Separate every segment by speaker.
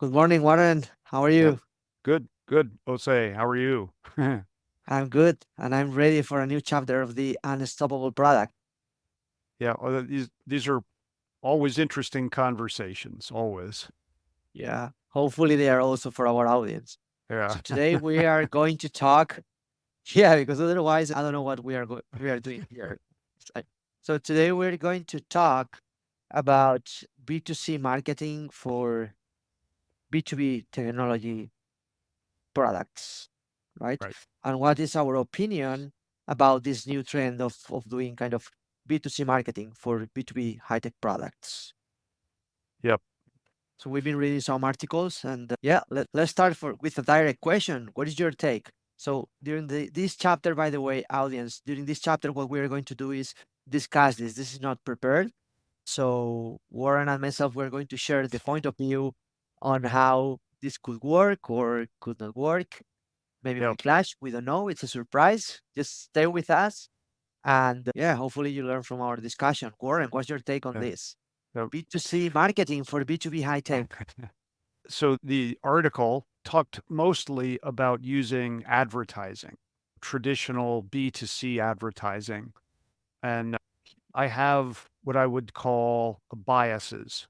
Speaker 1: Good morning, Warren. How are
Speaker 2: Yep.
Speaker 1: you?
Speaker 2: Good, good. Jose, how are you?
Speaker 1: I'm good, and I'm ready for a new chapter of the Unstoppable product.
Speaker 2: Yeah, well, these are always interesting conversations, always.
Speaker 1: Yeah, hopefully they are also for our audience.
Speaker 2: Yeah.
Speaker 1: So today we are going to talk. Yeah, because otherwise I don't know what we are doing here. Like- So today we're going to talk about B2C marketing for B2B technology products, right?
Speaker 2: Right.
Speaker 1: And what is our opinion about this new trend of doing kind of B2C marketing for B2B high-tech products?
Speaker 2: Yep.
Speaker 1: So we've been reading some articles and yeah, let's start with a direct question. What is your take? So during this chapter, by the way, audience, during this chapter, what we're going to do is discuss this. This is not prepared. So Warren and myself, we're going to share the point of view on how this could work or could not work. Maybe we
Speaker 2: Yep.
Speaker 1: clash. We don't know. It's a surprise. Just stay with us. And yeah, hopefully you learn from our discussion. Warren, what's your take on
Speaker 2: Yeah.
Speaker 1: this?
Speaker 2: Yep.
Speaker 1: B2C marketing for B2B high tech.
Speaker 2: So the article talked mostly about using advertising, traditional B2C advertising. And I have what I would call biases.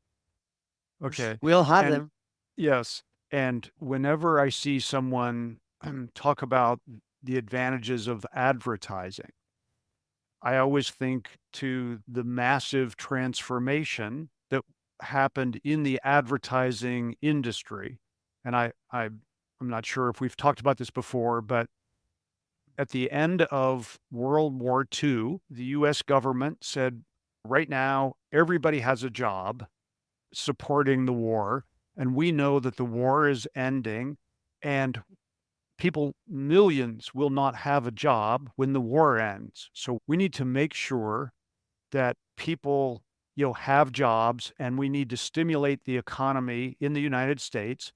Speaker 2: Okay.
Speaker 1: We all have
Speaker 2: And
Speaker 1: them.
Speaker 2: yes. And whenever I see someone talk about the advantages of advertising, I always think to the massive transformation that happened in the advertising industry. And I'm not sure if we've talked about this before, but at the end of World War II, the US government said, right now, everybody has a job supporting the war. And we know that the war is ending and people, millions will not have a job when the war ends. So we need to make sure that people, have jobs and we need to stimulate the economy in the United States.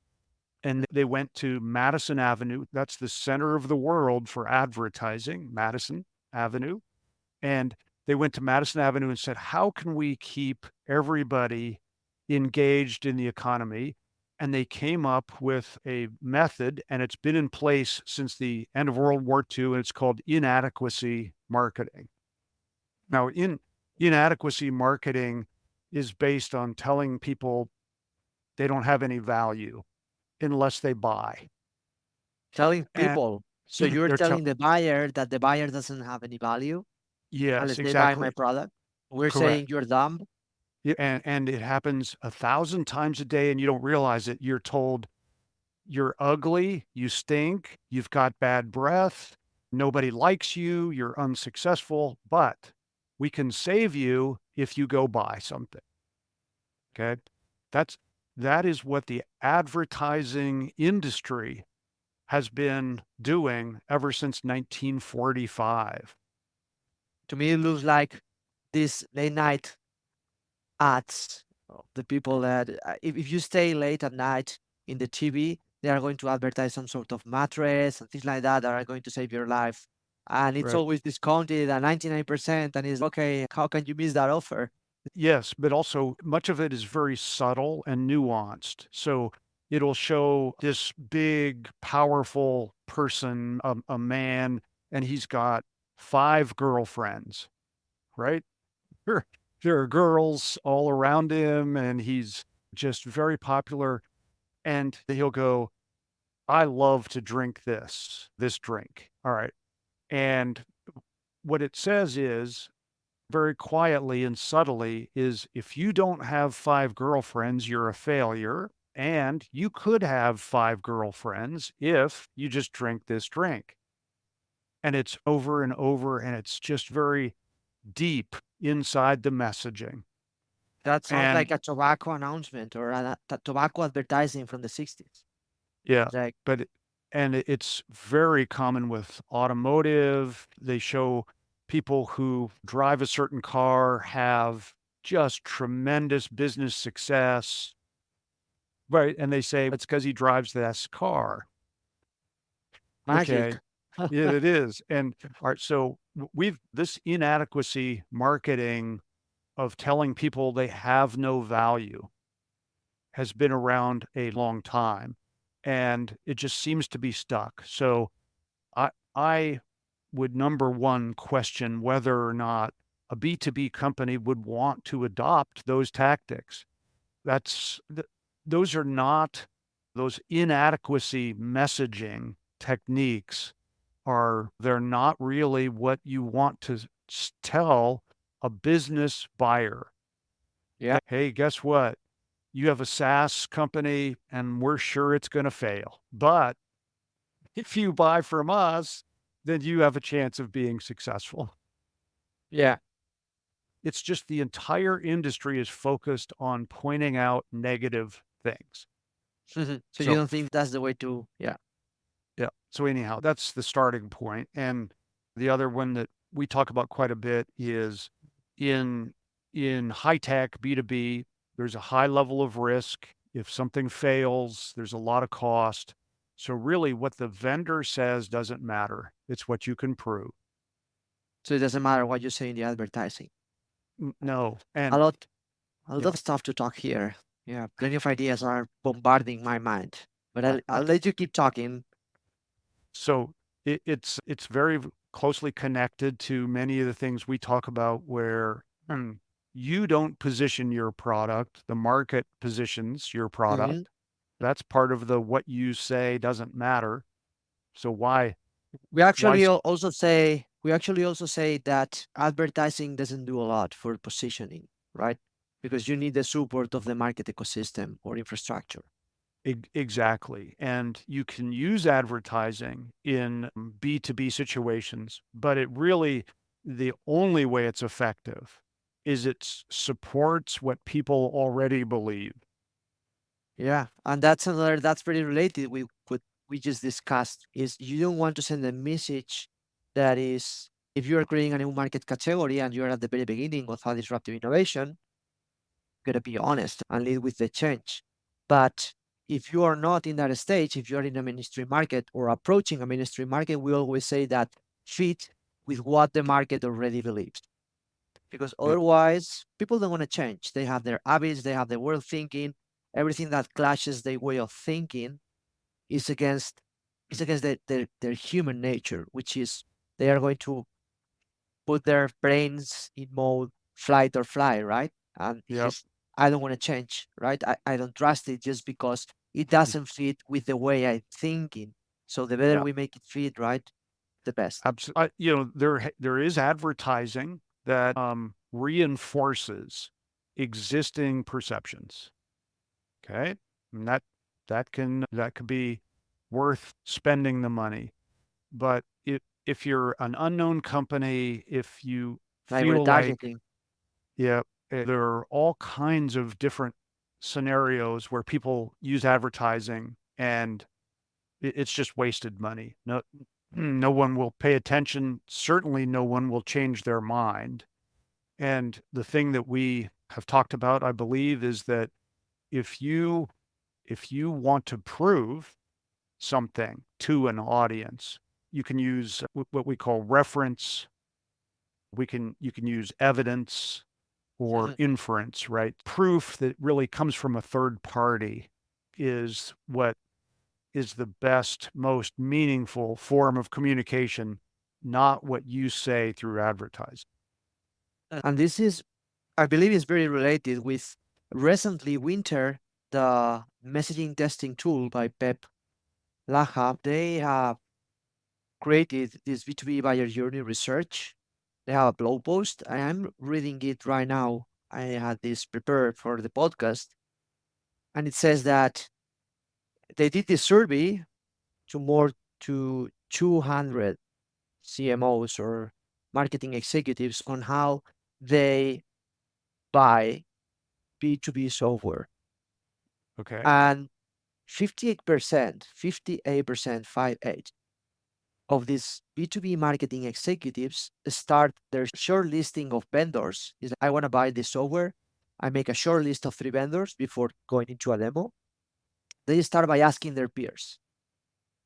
Speaker 2: And they went to Madison Avenue. That's the center of the world for advertising, Madison Avenue. And they went to Madison Avenue and said, how can we keep everybody engaged in the economy? And they came up with a method, and it's been in place since the end of World War II, and it's called inadequacy marketing. Now, inadequacy marketing is based on telling people they don't have any value unless they buy.
Speaker 1: Telling
Speaker 2: And
Speaker 1: people. So you're
Speaker 2: they're
Speaker 1: telling the buyer that the buyer doesn't have any value
Speaker 2: yes,
Speaker 1: unless they buy my
Speaker 2: exactly.
Speaker 1: product. We're saying
Speaker 2: Correct.
Speaker 1: you're dumb.
Speaker 2: Yeah, and it happens 1,000 times a day and you don't realize it. You're told you're ugly, you stink, you've got bad breath, nobody likes you, you're unsuccessful, but we can save you if you go buy something. Okay. That's that is what the advertising industry has been doing ever since 1945.
Speaker 1: To me, it looks like this late night ads of the people that if you stay late at night in the TV, they are going to advertise some sort of mattress and things like that are going to save your life. And it's
Speaker 2: Right.
Speaker 1: always discounted at 99%. And it's okay, how can you miss that offer?
Speaker 2: Yes, but also much of it is very subtle and nuanced. So it'll show this big, powerful person, a man, and he's got five girlfriends, right? There, there are girls all around him, and he's just very popular. And he'll go, I love to drink this drink. All right. And what it says is very quietly and subtly is if you don't have five girlfriends, you're a failure. And you could have five girlfriends if you just drink this drink. And it's over and over, and it's just very deep inside the messaging.
Speaker 1: That sounds like
Speaker 2: And
Speaker 1: a tobacco announcement or a tobacco advertising from the 60s.
Speaker 2: yeah,
Speaker 1: Like,
Speaker 2: but it's very common with automotive. They show people who drive a certain car have just tremendous business success, right? And they say it's because he drives this car.
Speaker 1: magic.
Speaker 2: Okay, yeah, it is. And all right, so we've this inadequacy marketing of telling people they have no value has been around a long time, and it just seems to be stuck. So I would, number one, question whether or not a B2B company would want to adopt those tactics. That's th those are not those inadequacy messaging techniques they're not really what you want to tell a business buyer.
Speaker 1: Yeah.
Speaker 2: Hey, guess what? You have a SaaS company and we're sure it's going to fail. But if you buy from us, then you have a chance of being successful.
Speaker 1: Yeah.
Speaker 2: It's just the entire industry is focused on pointing out negative things.
Speaker 1: So you
Speaker 2: So,
Speaker 1: don't think that's the way to, yeah.
Speaker 2: yeah. So, anyhow, that's the starting point. And the other one that we talk about quite a bit is in high tech B2B, there's a high level of risk. If something fails, there's a lot of cost. So really what the vendor says doesn't matter. It's what you can prove.
Speaker 1: So it doesn't matter what you say in the advertising.
Speaker 2: No.
Speaker 1: A
Speaker 2: And
Speaker 1: lot, a lot
Speaker 2: yeah.
Speaker 1: of stuff to talk here. Yeah, plenty of ideas are bombarding my mind. But I'll let you keep talking.
Speaker 2: So it's very closely connected to many of the things we talk about where you don't position your product, the market positions your
Speaker 1: Mhm.
Speaker 2: product. That's part of the what you say doesn't matter. So
Speaker 1: We
Speaker 2: why
Speaker 1: actually also say that advertising doesn't do a lot for positioning, right? Because you need the support of the market ecosystem or infrastructure.
Speaker 2: exactly. And you can use advertising in B2B situations, but the only way it's effective is it supports what people already believe.
Speaker 1: Yeah, and that's pretty related with what we just discussed is you don't want to send a message that is if you are creating a new market category and you're at the very beginning of a disruptive innovation, you gotta be honest and lead with the change. But if you are not in that stage, if you're in a mainstream market or approaching a mainstream market, we always say that fit with what the market already believes. Because
Speaker 2: Yep.
Speaker 1: otherwise, people don't want to change. They have their habits, they have their way of thinking. Everything that clashes their way of thinking is against their human nature, which is they are going to put their brains in mode flight or fly, right? And it's
Speaker 2: Yep.
Speaker 1: just I don't want to change, right? I don't trust it just because it doesn't fit with the way I'm thinking. So the better
Speaker 2: Yeah.
Speaker 1: we make it fit, right? The best.
Speaker 2: Absolutely. There is advertising that reinforces existing perceptions. Okay. And that could be worth spending the money. But if you're an unknown company, if you
Speaker 1: Like
Speaker 2: feel like,
Speaker 1: retargeting.
Speaker 2: yeah, there are all kinds of different scenarios where people use advertising and it's just wasted money. No one will pay attention. Certainly no one will change their mind. And the thing that we have talked about, I believe, is that if you want to prove something to an audience, you can use what we call reference. You can use evidence or inference, right? Proof that really comes from a third party is what is the best, most meaningful form of communication, not what you say through advertising.
Speaker 1: And this is I believe is very related with recently Winter, the messaging testing tool by Pep Laha. They have created this B2B buyer journey research. They have a blog post. I am reading it right now. I had this prepared for the podcast, and it says that they did this survey to more to 200 CMOs or marketing executives on how they buy B2B software.
Speaker 2: Okay.
Speaker 1: And 58%, 58 of these B2B marketing executives start their short listing of vendors. Is I want to buy this software. I make a short list of 3 vendors before going into a demo. They start by asking their peers,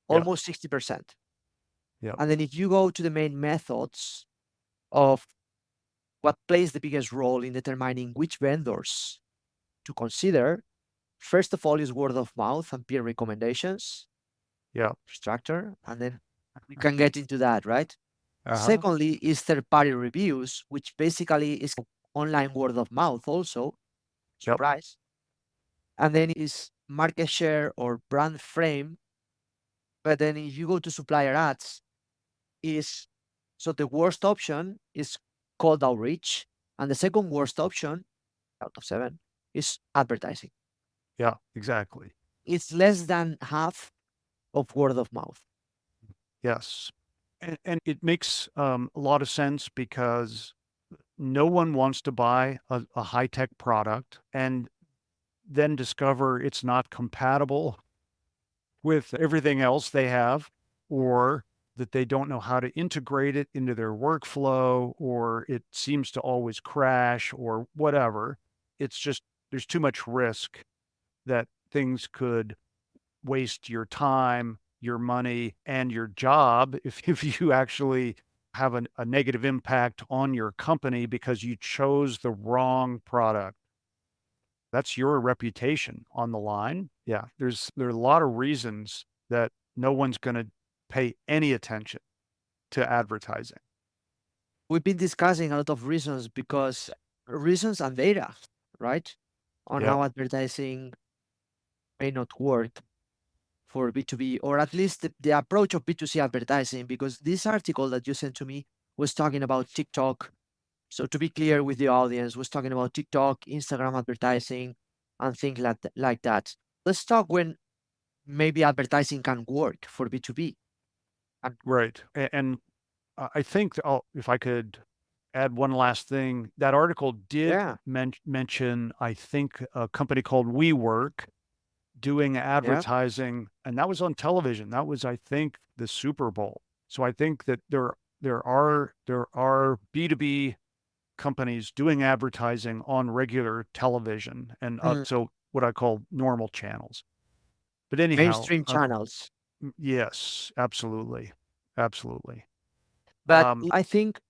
Speaker 2: Yeah.
Speaker 1: almost 60%.
Speaker 2: Yeah.
Speaker 1: And then if you go to the main methods of what plays the biggest role in determining which vendors to consider, First of all is word of mouth and peer recommendations
Speaker 2: Yeah.
Speaker 1: structure, and then we can get into that, right?
Speaker 2: Uh-huh.
Speaker 1: Secondly is third-party reviews, which basically is online word of mouth also,
Speaker 2: Yep.
Speaker 1: surprise. And then is market share or brand frame. But then if you go to supplier ads, is so the worst option is cold outreach, and the second worst option out of seven is advertising.
Speaker 2: Yeah, exactly.
Speaker 1: It's less than half of word of mouth.
Speaker 2: Yes. And it makes a lot of sense because no one wants to buy a high-tech product and then discover it's not compatible with everything else they have, or that they don't know how to integrate it into their workflow, or it seems to always crash or whatever. It's just there's too much risk that things could waste your time, your money, and your job if you actually have a negative impact on your company because you chose the wrong product. That's your reputation on the line. Yeah, there are a lot of reasons that no one's gonna pay any attention to advertising.
Speaker 1: We've been discussing a lot of reasons because reasons and data, right? On
Speaker 2: Yeah,
Speaker 1: how advertising may not work for B2B, or at least the approach of B2C advertising, because this article that you sent to me was talking about TikTok. So to be clear with the audience, was talking about TikTok, Instagram advertising, and things like that. Let's talk when maybe advertising can work for B2B. And
Speaker 2: right. And I think if I could add one last thing, that article did
Speaker 1: yeah,
Speaker 2: mention, I think, a company called WeWork doing
Speaker 1: yeah.
Speaker 2: advertising, and that was on television. That was, I think, the Super Bowl. So I think that there are B2B companies doing advertising on regular television and
Speaker 1: Mm.
Speaker 2: so what I call normal channels. But anyhow,
Speaker 1: Mainstream channels.
Speaker 2: yes, absolutely, absolutely.
Speaker 1: But
Speaker 2: Um,
Speaker 1: I think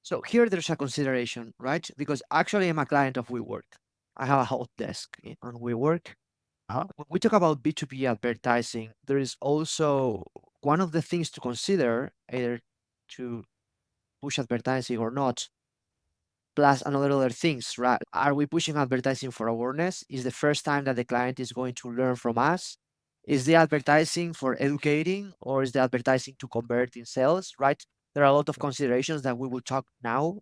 Speaker 1: so. Here there's a consideration, right? Because actually, I'm a client of WeWork. I have a help desk on WeWork.
Speaker 2: huh,
Speaker 1: When we talk about B2B advertising, there is also one of the things to consider, either to push advertising or not, plus another other things, right? Are we pushing advertising for awareness? Is the first time that the client is going to learn from us? Is the advertising for educating, or is the advertising to convert in sales, right? There are a lot of considerations that we will talk now.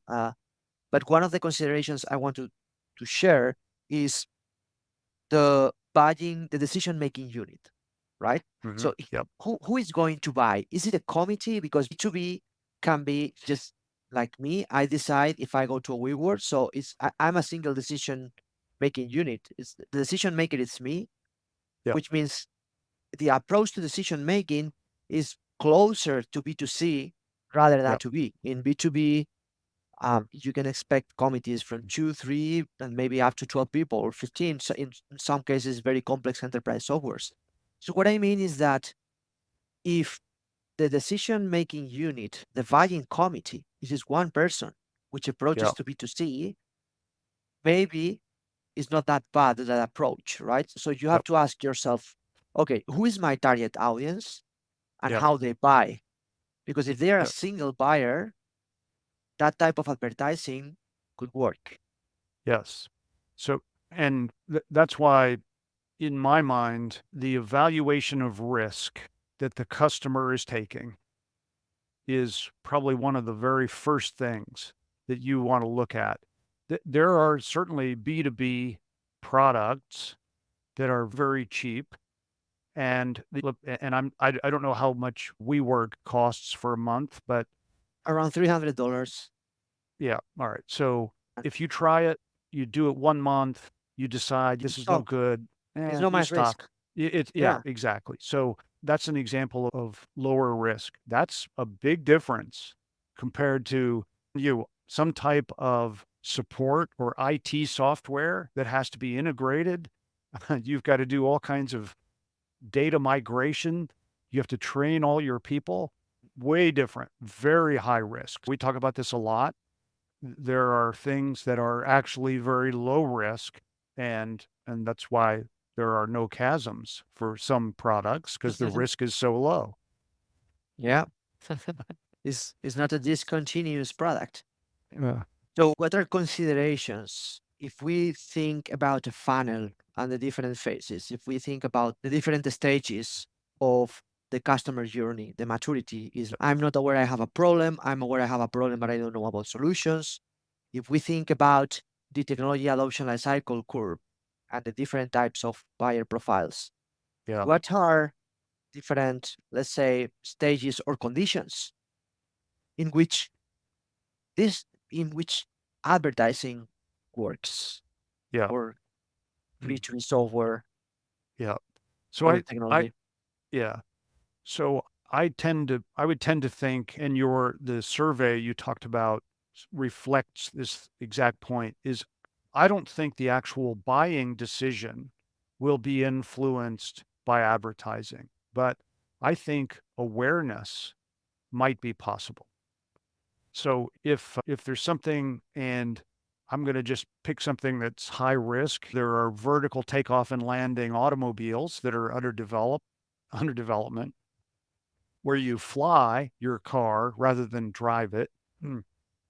Speaker 1: But one of the considerations I want to share is the buying, the decision-making unit, right?
Speaker 2: mhm,
Speaker 1: So
Speaker 2: yep,
Speaker 1: who is going to buy? Is it a committee? Because B2B can be just like me. I decide if I go to a WeWork. So I'm a single decision-making unit. It's the decision maker is me,
Speaker 2: yep,
Speaker 1: which means the approach to decision-making is closer to B2C rather than
Speaker 2: yep,
Speaker 1: to B. In B2B, you can expect committees from two, three, and maybe up to 12 people or 15. So in some cases, very complex enterprise softwares. So what I mean is that if the decision-making unit, the buying committee, is just one person, which approaches
Speaker 2: yep,
Speaker 1: to B2C, maybe it's not that bad that approach, right? So you have
Speaker 2: yep,
Speaker 1: to ask yourself, okay, who is my target audience and
Speaker 2: yep,
Speaker 1: how they buy? Because if they are a
Speaker 2: yep,
Speaker 1: single buyer, that type of advertising could work.
Speaker 2: yes. So, and that's why, in my mind, the evaluation of risk that the customer is taking is probably one of the very first things that you want to look at. There are certainly B2B products that are very cheap, and I don't know how much WeWork costs for a month, but
Speaker 1: Around $300.
Speaker 2: yeah, all right. So if you try it, you do it 1 month, you decide
Speaker 1: You
Speaker 2: this is no
Speaker 1: stop.
Speaker 2: good,
Speaker 1: It's not
Speaker 2: you
Speaker 1: my
Speaker 2: stop.
Speaker 1: risk.
Speaker 2: It's yeah,
Speaker 1: Yeah.
Speaker 2: exactly. So that's an example of lower risk. That's a big difference compared to some type of support or IT software that has to be integrated. You've got to do all kinds of data migration. You have to train all your people. Way different, very high risk. We talk about this a lot. There are things that are actually very low risk, and that's why there are no chasms for some products because the risk is so low.
Speaker 1: Yeah. It's not a discontinuous product.
Speaker 2: Yeah.
Speaker 1: So, what are considerations if we think about a funnel and the different phases? If we think about the different stages of the customer journey, the maturity is I'm not aware I have a problem, I'm aware I have a problem, but I don't know about solutions. If we think about the technology adoption life cycle curve and the different types of buyer profiles,
Speaker 2: Yeah.
Speaker 1: what are different, let's say, stages or conditions in which this in which advertising works
Speaker 2: Yeah.
Speaker 1: for
Speaker 2: Mm.
Speaker 1: B2B software
Speaker 2: Yeah. So
Speaker 1: or the
Speaker 2: I
Speaker 1: technology.
Speaker 2: yeah. So I would tend to think, and the survey you talked about reflects this exact point, is I don't think the actual buying decision will be influenced by advertising, but I think awareness might be possible. So if there's something, and I'm going to just pick something that's high risk, there are vertical takeoff and landing automobiles that are under development, where you fly your car rather than drive it. Mm.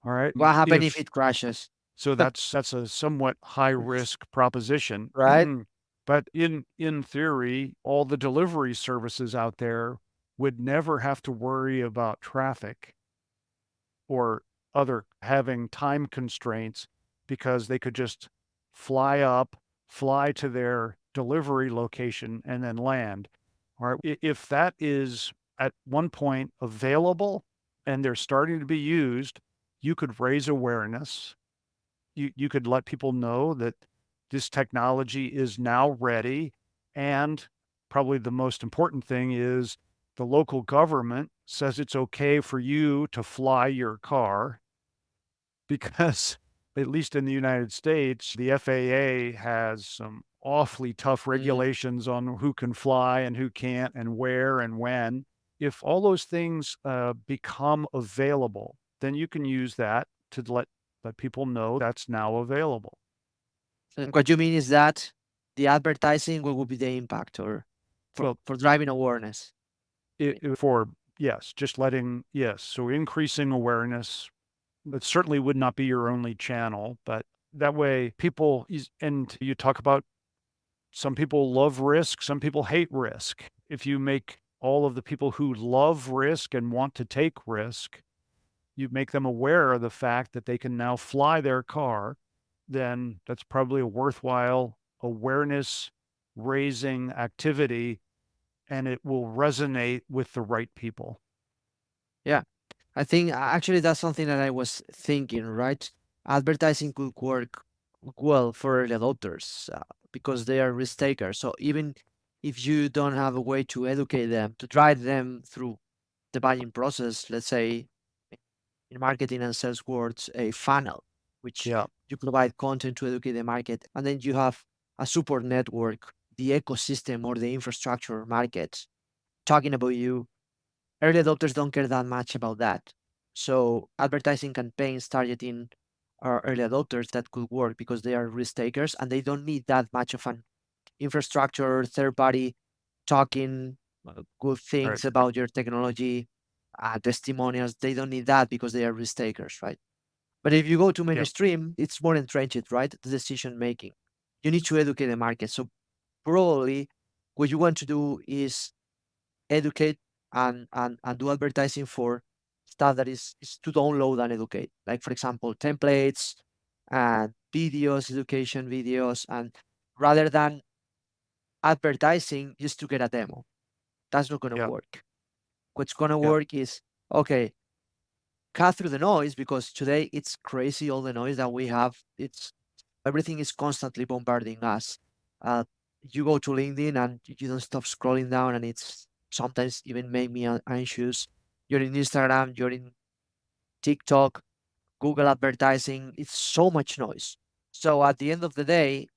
Speaker 2: All right.
Speaker 1: What happens if
Speaker 2: If
Speaker 1: it crashes,
Speaker 2: so, that's a somewhat high risk proposition.
Speaker 1: right?
Speaker 2: But in theory, all the delivery services out there would never have to worry about traffic or other having time constraints, because they could just fly up, fly to their delivery location, and then land. All right. If that is at one point available and they're starting to be used, you could raise awareness. You could let people know that this technology is now ready. And probably the most important thing is the local government says it's okay for you to fly your car, because at least in the United States, the FAA has some awfully tough
Speaker 1: Mm,
Speaker 2: regulations on who can fly and who can't and where and when. If all those things become available, then you can use that to let people know that's now available.
Speaker 1: and what you mean is that the advertising, what would be the impact or
Speaker 2: Well,
Speaker 1: for driving awareness? You mean?
Speaker 2: for yes, just letting yes, so increasing awareness. That certainly would not be your only channel, but that way and you talk about some people love risk, some people hate risk. If you make all of the people who love risk and want to take risk, you make them aware of the fact that they can now fly their car, then that's probably a worthwhile awareness raising activity, and it will resonate with the right people.
Speaker 1: Yeah. I think actually that's something that I was thinking, right? Advertising could work well for early adopters because they are risk takers. So even if you don't have a way to educate them, to drive them through the buying process, let's say in marketing and sales words, a funnel, which
Speaker 2: Yeah,
Speaker 1: you provide content to educate the market, and then you have a support network, the ecosystem or the infrastructure market talking about you. Early adopters don't care that much about that. So advertising campaigns targeting our early adopters that could work because they are risk takers and they don't need that much of an infrastructure, third party talking good
Speaker 2: right.
Speaker 1: things about your technology, testimonials. They don't need that because they are risk takers, right? But if you go to
Speaker 2: Yeah,
Speaker 1: mainstream, it's more entrenched, right? The decision making. You need to educate the market. So probably what you want to do is educate and do advertising for stuff that is to download and educate. Like for example, templates and videos, education videos, and rather than advertising just to get a demo. That's not gonna
Speaker 2: yeah,
Speaker 1: work. What's gonna
Speaker 2: yeah,
Speaker 1: work is okay, cut through the noise because today it's crazy all the noise that we have. It's everything is constantly bombarding us. Uh, you go to LinkedIn and you don't stop scrolling down, and it's sometimes even make me anxious. You're in Instagram, you're in TikTok, Google advertising. It's so much noise. So at the end of the day,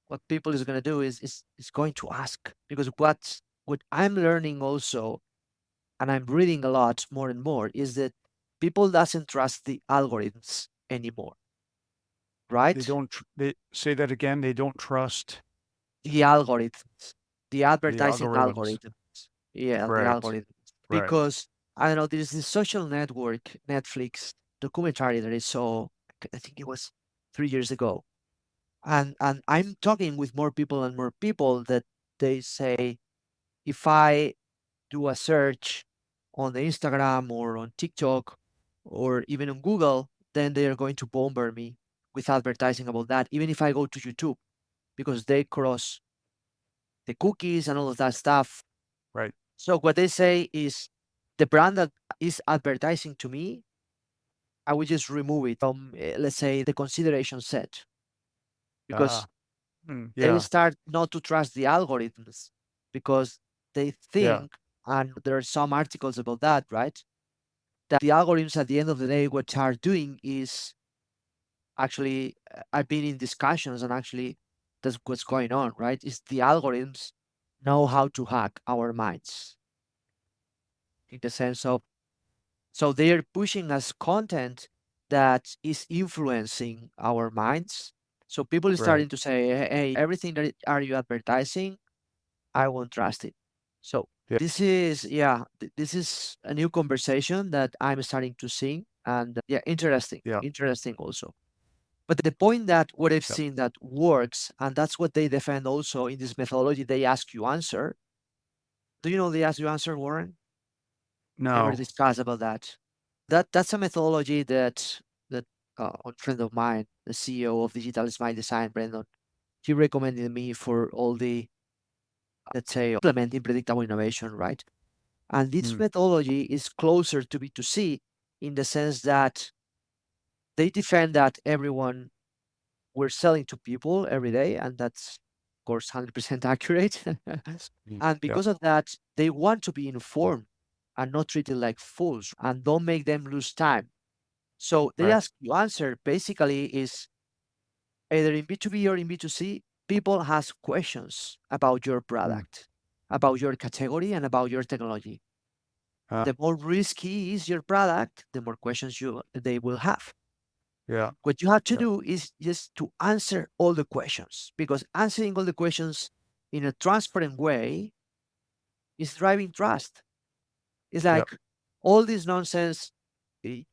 Speaker 1: what people is going to do is going to ask because what I'm learning also, and I'm reading a lot more and more, is that people doesn't trust the algorithms anymore,
Speaker 2: they
Speaker 1: right?
Speaker 2: don't, they say that again, they don't trust.
Speaker 1: the algorithms, the
Speaker 2: The
Speaker 1: advertising
Speaker 2: algorithms.
Speaker 1: algorithms. Yeah, the
Speaker 2: Right.
Speaker 1: algorithm.
Speaker 2: Right.
Speaker 1: Because I don't know, there's this social network, Netflix documentary that I saw, I think it was 3 years ago. And I'm talking with more people and more people that they say if I do a search on the Instagram or on TikTok or even on Google, then they are going to bombard me with advertising about that, even if I go to YouTube, because they cross the cookies and all of that stuff.
Speaker 2: Right.
Speaker 1: So what they say is the brand that is advertising to me, I will just remove it from, let's say, the consideration set, because
Speaker 2: Ah.
Speaker 1: they
Speaker 2: Yeah.
Speaker 1: start not to trust the algorithms because they
Speaker 2: Yeah.
Speaker 1: think, and there are some articles about that, right? That the algorithms at the end of the day, what are doing is actually, I've been in discussions and actually that's what's going on, right? Is the algorithms know how to hack our minds in the sense of, so they're pushing us content that is influencing our minds. So people are
Speaker 2: Right.
Speaker 1: starting to say, hey, everything that are you advertising, I won't trust it. So
Speaker 2: Yeah.
Speaker 1: this is, yeah, this is a new conversation that I'm starting to see. And yeah, interesting,
Speaker 2: Yeah.
Speaker 1: interesting also. But the point that what I've
Speaker 2: Yep.
Speaker 1: seen that works, and that's what they defend also in this methodology, they ask you answer. Do you know they ask you answer, Warren? Ever
Speaker 2: No.
Speaker 1: discuss about that? That's a methodology that a friend of mine, the CEO of Digital Smile Design, Brandon, he recommended me for all the, let's say, implementing predictable innovation, right? And this
Speaker 2: Mm.
Speaker 1: methodology is closer to B2C in the sense that they defend that everyone we're selling to people every day, and that's of course 100% accurate. And
Speaker 2: Yep.
Speaker 1: because of that, they want to be informed and not treated like fools, and don't make them lose time. So they
Speaker 2: Right.
Speaker 1: ask you answer basically is either in B2B or in B2C, people ask questions about your
Speaker 2: Mm.
Speaker 1: product, about your category, and about your technology.
Speaker 2: Uh,
Speaker 1: The more risky is your product, the more questions they will have.
Speaker 2: yeah.
Speaker 1: What you have to
Speaker 2: Yeah.
Speaker 1: do is just to answer all the questions, because answering all the questions in a transparent way is driving trust. It's
Speaker 2: Yep.
Speaker 1: like all this nonsense.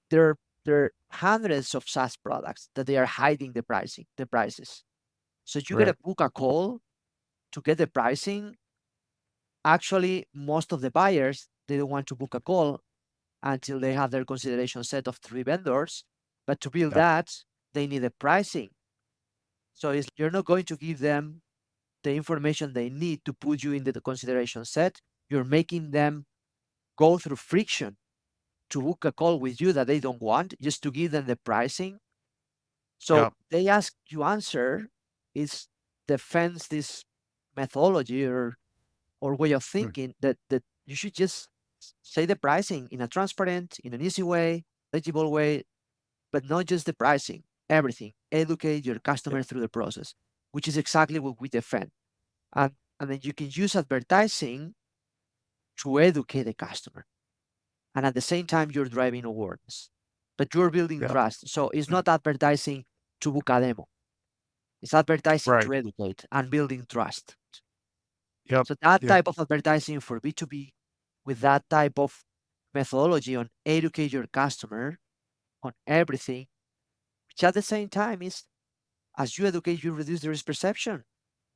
Speaker 1: There are hundreds of SaaS products that they are hiding the prices. So you get
Speaker 2: Right.
Speaker 1: a book a call to get the pricing. Actually, most of the buyers they don't want to book a call until they have their consideration set of 3 vendors. But to build
Speaker 2: Yeah.
Speaker 1: that, they need a pricing. So it's, you're not going to give them the information they need to put you into the consideration set. You're making them go through friction to book a call with you that they don't want, just to give them the pricing. So
Speaker 2: Yeah.
Speaker 1: they ask you answer is defends this methodology or way of
Speaker 2: Mm.
Speaker 1: thinking that you should just say the pricing in a transparent, in an easy way, legible way, but not just the pricing, everything. Educate your
Speaker 2: Yeah.
Speaker 1: customer through the process, which is exactly what we defend. And, and then you can use advertising to educate the customer. And at the same time, you're driving awareness, but you're building
Speaker 2: Yeah.
Speaker 1: trust. So it's
Speaker 2: Mm.
Speaker 1: not advertising to book a demo. It's advertising
Speaker 2: Right.
Speaker 1: to educate and building trust.
Speaker 2: Yep.
Speaker 1: So that
Speaker 2: Yep.
Speaker 1: type of advertising for B2B with that type of methodology on educate your customer on everything, which at the same time is as you educate, you reduce the risk perception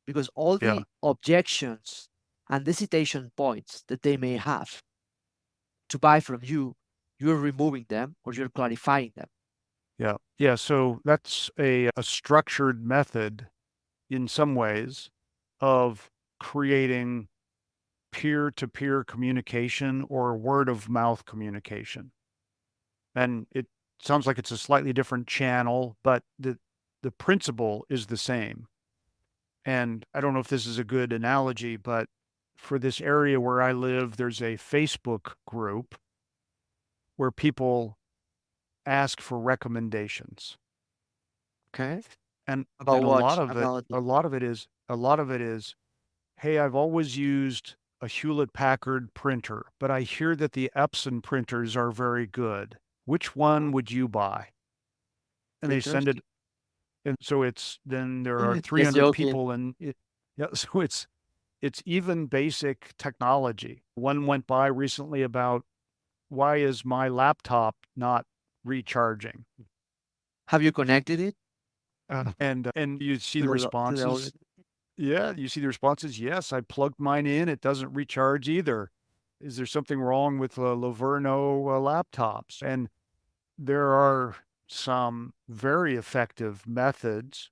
Speaker 1: because all
Speaker 2: Yeah.
Speaker 1: the objections and hesitation points that they may have to buy from you, you're removing them or you're clarifying them.
Speaker 2: Yeah. Yeah. So that's a structured method in some ways of creating peer-to-peer communication or word of mouth communication. And it sounds like it's a slightly different channel, but the principle is the same. And I don't know if this is a good analogy, but for this area where I live, there's a Facebook group where people ask for recommendations.
Speaker 1: Okay.
Speaker 2: And
Speaker 1: About
Speaker 2: and
Speaker 1: what? About
Speaker 2: a lot of it is, "Hey, I've always used a Hewlett-Packard printer, but I hear that the Epson printers are very good. Which one would you buy?" And they send it,
Speaker 1: interesting.
Speaker 2: and so it's then there are
Speaker 1: Just
Speaker 2: 300
Speaker 1: joking.
Speaker 2: people and Yeah, so it's even basic technology. One went by recently about why is my laptop not recharging?
Speaker 1: Have you connected it
Speaker 2: And you see
Speaker 1: to
Speaker 2: the
Speaker 1: the
Speaker 2: responses.
Speaker 1: outlet?
Speaker 2: Yeah, you see the responses. Yes, I plugged mine in. It doesn't recharge either. Is there something wrong with Laverno laptops? And there are some very effective methods,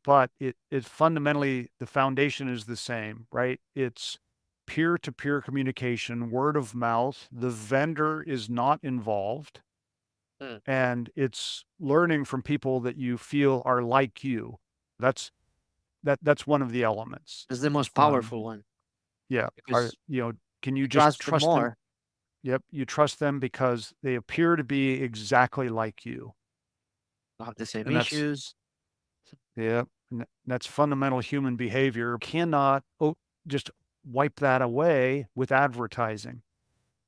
Speaker 2: but it fundamentally, the foundation is the same, right? It's peer-to-peer communication, word of mouth. The vendor is not involved,
Speaker 1: Mm.
Speaker 2: and it's learning from people that you feel are like you. That's that's one of the elements.
Speaker 1: It's the most
Speaker 2: Um,
Speaker 1: powerful one
Speaker 2: yeah,
Speaker 1: because
Speaker 2: can you
Speaker 1: you
Speaker 2: just
Speaker 1: trust them
Speaker 2: trust them?
Speaker 1: more.
Speaker 2: Yep, you trust them because they appear to be exactly like you,
Speaker 1: You have the same
Speaker 2: and that's
Speaker 1: issues.
Speaker 2: yeah, and that's fundamental human behavior. Cannot just wipe that away with advertising.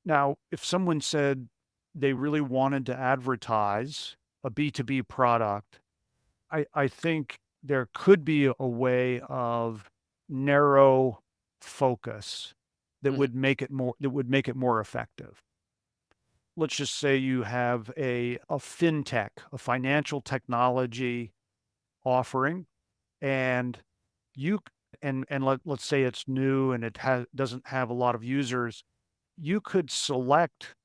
Speaker 2: Now, if someone said they really wanted to advertise a B2B product, I think there could be a way of narrow focus
Speaker 1: Mhm.
Speaker 2: that would make it more effective. Let's just say you have a fintech, a financial technology offering, and you and let's say it's new and doesn't have a lot of users. You could select,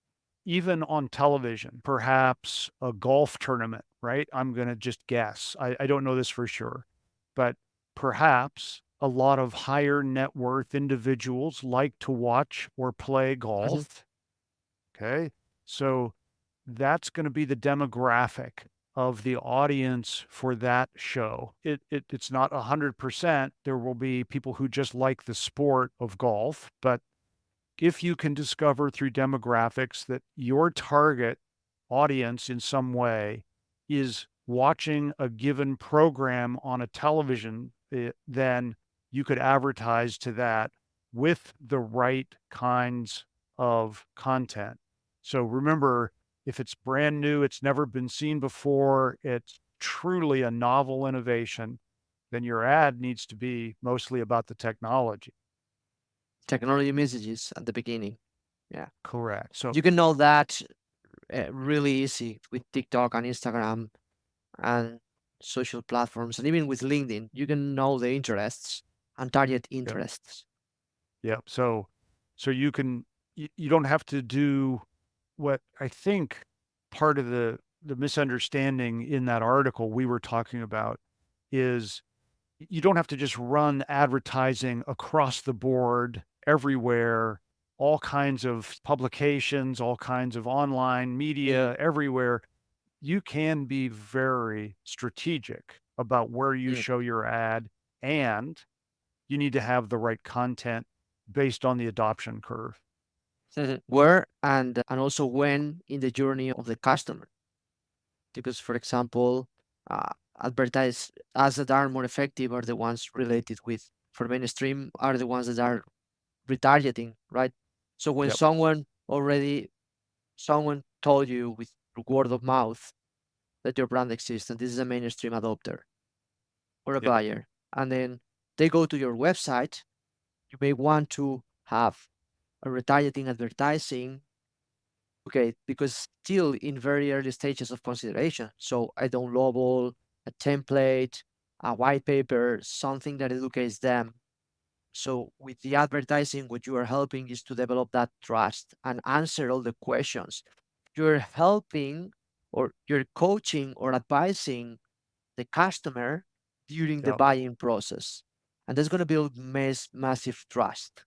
Speaker 2: even on television, perhaps a golf tournament, right? I'm going to just guess. I don't know this for sure, but perhaps a lot of higher net worth individuals like to watch or play
Speaker 1: Mhm.
Speaker 2: golf. Okay. So that's going to be the demographic of the audience for that show. It's not 100%. There will be people who just like the sport of golf, but if you can discover through demographics that your target audience in some way is watching a given program on a television, then you could advertise to that with the right kinds of content. So remember, if it's brand new, it's never been seen before, it's truly a novel innovation, then your ad needs to be mostly about the technology.
Speaker 1: Technology messages at the beginning. Yeah.
Speaker 2: Correct. So,
Speaker 1: You can know that really easy with TikTok and Instagram and social platforms, and even with LinkedIn. You can know the interests and target
Speaker 2: yep.
Speaker 1: interests.
Speaker 2: Yeah. So you don't have to do what I think part of the misunderstanding in that article we were talking about is you don't have to just run advertising across the board everywhere, all kinds of publications, all kinds of online
Speaker 1: Mhm.
Speaker 2: media everywhere. You can be very strategic about where you
Speaker 1: Mm.
Speaker 2: show your ad, and you need to have the right content based on the adoption curve.
Speaker 1: Mhm. Where and also when in the journey of the customer. Because, for example, uh, advertise ads that are more effective are the ones related with for mainstream are the ones that are retargeting, right? So when
Speaker 2: Yep,
Speaker 1: someone told you with word of mouth that your brand exists and this is a mainstream adopter or a
Speaker 2: yep,
Speaker 1: buyer, and then they go to your website, you may want to have a retargeting advertising. Okay, because still in very early stages of consideration. So a downloadable, a template, a white paper, something that educates them. So with the advertising, what you are helping is to develop that trust and answer all the questions. You're helping or you're coaching or advising the customer during the
Speaker 2: yep,
Speaker 1: buying process. And that's going to build massive trust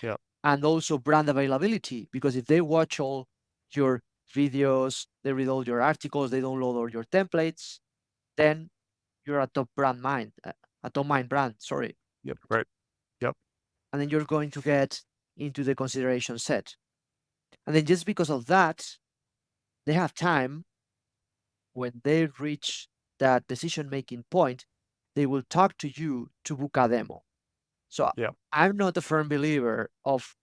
Speaker 2: yep,
Speaker 1: and also brand availability. Because if they watch all your videos, they read all your articles, they download all your templates, then you're a a top mind brand, sorry.
Speaker 2: yep, right, yep,
Speaker 1: And then you're going to get into the consideration set. And then just because of that, they have time when they reach that decision making point, they will talk to you to book a demo. So
Speaker 2: yep,
Speaker 1: I'm not a firm believer of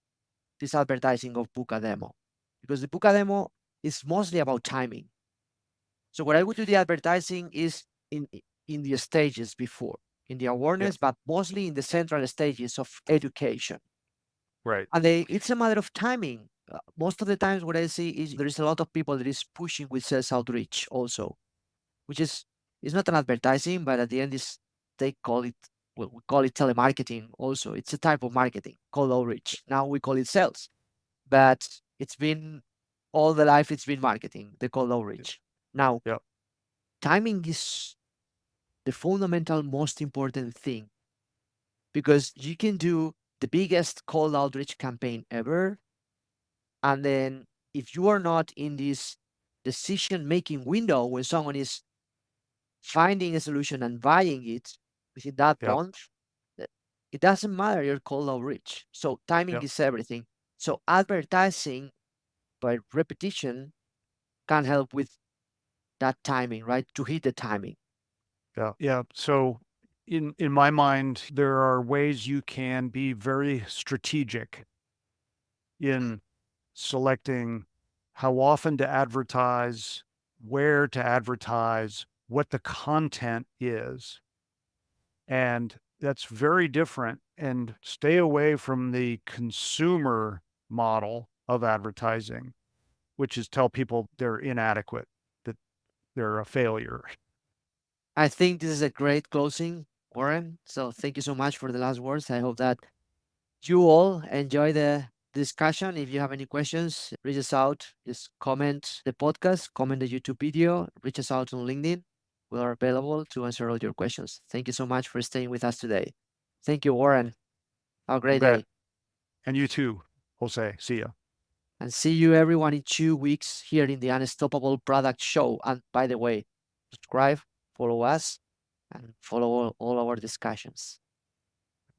Speaker 1: this advertising of book a demo because the book a demo is mostly about timing. So what I would do the advertising is in the stages before. in the
Speaker 2: Yeah.
Speaker 1: awareness, but mostly in the central stages of education.
Speaker 2: Right.
Speaker 1: And it's a matter of timing. Most of the times, what I see is there is a lot of people that is pushing with sales outreach also, which is it's not an advertising, but at the end is they call it well, we call it telemarketing also. It's a type of marketing called outreach. Now we call it sales, but it's been all the life it's been marketing, the cold
Speaker 2: Yeah.
Speaker 1: outreach. Now,
Speaker 2: Yeah.
Speaker 1: timing is the fundamental most important thing because you can do the biggest cold outreach campaign ever. And then if you are not in this decision making window when someone is finding a solution and buying it within that
Speaker 2: Yeah.
Speaker 1: month, uh, it doesn't matter your cold outreach. So timing
Speaker 2: Yeah.
Speaker 1: is everything. So advertising by repetition can help with that timing, right? To hit the timing.
Speaker 2: Yeah. Yeah. So in my mind, there are ways you can be very strategic in selecting how often to advertise, where to advertise, what the content is. And that's very different. And stay away from the consumer model of advertising, which is tell people they're inadequate, that they're a failure.
Speaker 1: I think this is a great closing, Warren. So thank you so much for the last words. I hope that you all enjoy the discussion. If you have any questions, reach us out. Just comment the podcast, comment the YouTube video, reach us out on LinkedIn. We are available to answer all your questions. Thank you so much for staying with us today. Thank you, Warren. Have a
Speaker 2: You
Speaker 1: great
Speaker 2: bet.
Speaker 1: day.
Speaker 2: And you too, Jose. See ya.
Speaker 1: And see you everyone in 2 weeks here in the Unstoppable Product Show. And by the way, subscribe, follow us, and follow all our discussions.